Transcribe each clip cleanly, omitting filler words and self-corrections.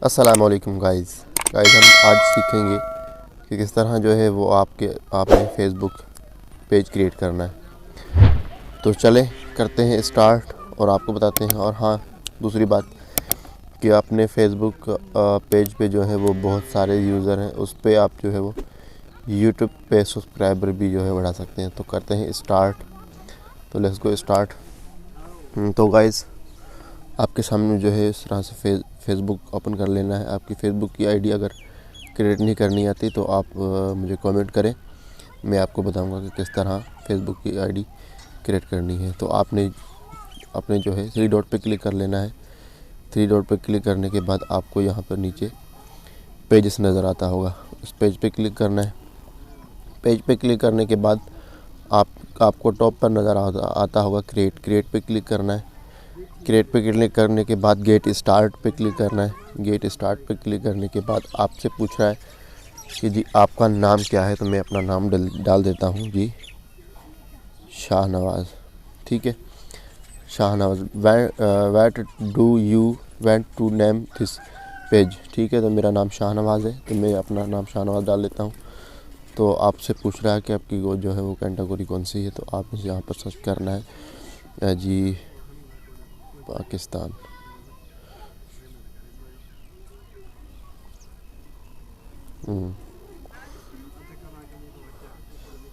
अस्सलाम वालेकुम गाइस हम आज सीखेंगे कि किस तरह जो है वो आपने फेसबुक पेज क्रिएट करना है। तो चले करते हैं स्टार्ट और आपको बताते हैं। और हाँ, दूसरी बात कि अपने फेसबुक पेज पे जो है वो बहुत सारे यूज़र हैं, उस पे आप जो है वो यूट्यूब पे सब्सक्राइबर भी जो है बढ़ा सकते हैं। तो करते हैं स्टार्ट। तो लेट्स गो स्टार्ट। तो गाइस आपके सामने जो है इस तरह से फेसबुक ओपन कर लेना है। आपकी फ़ेसबुक की आईडी अगर क्रिएट नहीं करनी आती तो आप मुझे कमेंट करें, मैं आपको बताऊंगा कि किस तरह फेसबुक की आईडी क्रिएट करनी है। तो आपने अपने जो है 3 डॉट पे क्लिक कर लेना है। 3 डॉट पे क्लिक करने के बाद आपको यहाँ पर नीचे पेजेस नज़र आता होगा, उस पेज पे क्लिक करना है। पेज पे क्लिक करने के बाद आपको टॉप पर नज़र आता होगा क्रिएट पे क्लिक करना है। क्रिएट पे क्लिक करने के बाद गेट स्टार्ट पे क्लिक करना है। गेट स्टार्ट पे क्लिक करने के बाद आपसे पूछ रहा है कि जी आपका नाम क्या है। तो मैं अपना नाम डाल देता हूँ जी, शाहनवाज़। ठीक है, Shahnawaz. What do you want to name this page. ठीक है, तो मेरा नाम शाहनवाज़ है, तो मैं अपना नाम शाहनवाज़ डाल देता हूँ। तो आपसे पूछ रहा है कि आपकी वो जो है वो कैटेगरी कौन सी है। तो आप मुझे यहाँ पर सर्च करना है जी पाकिस्तान।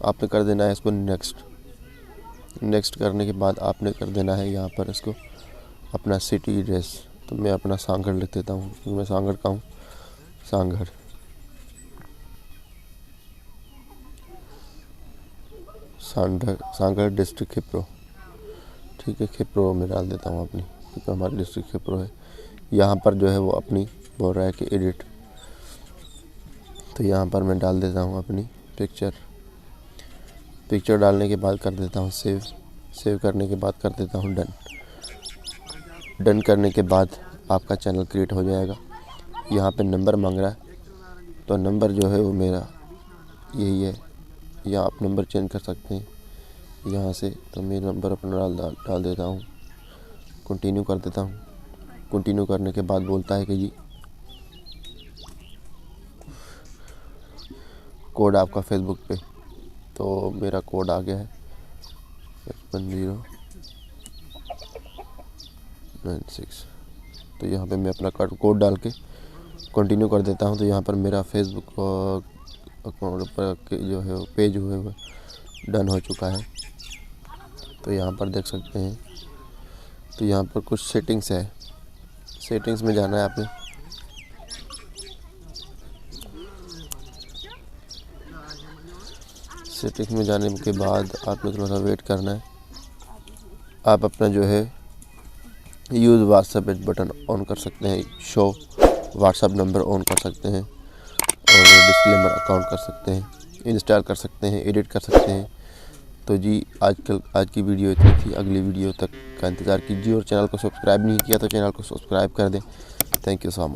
आपने कर देना है इसको नेक्स्ट करने के बाद आपने कर देना है यहाँ पर इसको अपना सिटी एड्रेस। तो मैं अपना सांगड़ लिख देता हूँ क्योंकि मैं सांगड़ का हूँ। सांगड़ डिस्ट्रिक्ट खिप्रो। ठीक है, खिप्रो में डाल देता हूँ अपनी, क्योंकि हमारी डिस्ट्रिक्ट खिप्रो है। यहाँ पर जो है वो अपनी बोल रहा है कि एडिट, तो यहाँ पर मैं डाल देता हूँ अपनी पिक्चर डालने के बाद कर देता हूँ सेव करने के बाद कर देता हूँ डन करने के बाद आपका चैनल क्रिएट हो जाएगा। यहाँ पे नंबर मांग रहा है, तो नंबर जो है वो मेरा यही है, या आप नंबर चेंज कर सकते हैं यहाँ से। तो मैं नंबर अपना डाल देता हूँ, कंटिन्यू कर देता हूँ। कंटिन्यू करने के बाद बोलता है कि जी कोड आपका फेसबुक पे। तो मेरा कोड आ गया है 5096। तो यहाँ पे मैं अपना कोड डाल के कंटिन्यू कर देता हूँ। तो यहाँ पर मेरा फेसबुक अकाउंट पर जो है पेज हुए हुए डन हो चुका है। तो यहाँ पर देख सकते हैं। तो यहाँ पर कुछ सेटिंग्स है, सेटिंग्स में जाना है आपने। सेटिंग्स में जाने के बाद आपने थोड़ा सा वेट करना है। आप अपना जो है यूज़ व्हाट्सएप बटन ऑन कर सकते हैं, शो व्हाट्सएप नंबर ऑन कर सकते हैं, और डिस्क्लेमर अकाउंट कर सकते हैं, इंस्टॉल कर सकते हैं, एडिट कर सकते हैं। तो जी आज की वीडियो इतनी थी। अगली वीडियो तक का इंतज़ार कीजिए, और चैनल को सब्सक्राइब नहीं किया तो चैनल को सब्सक्राइब कर दें। Thank you so much.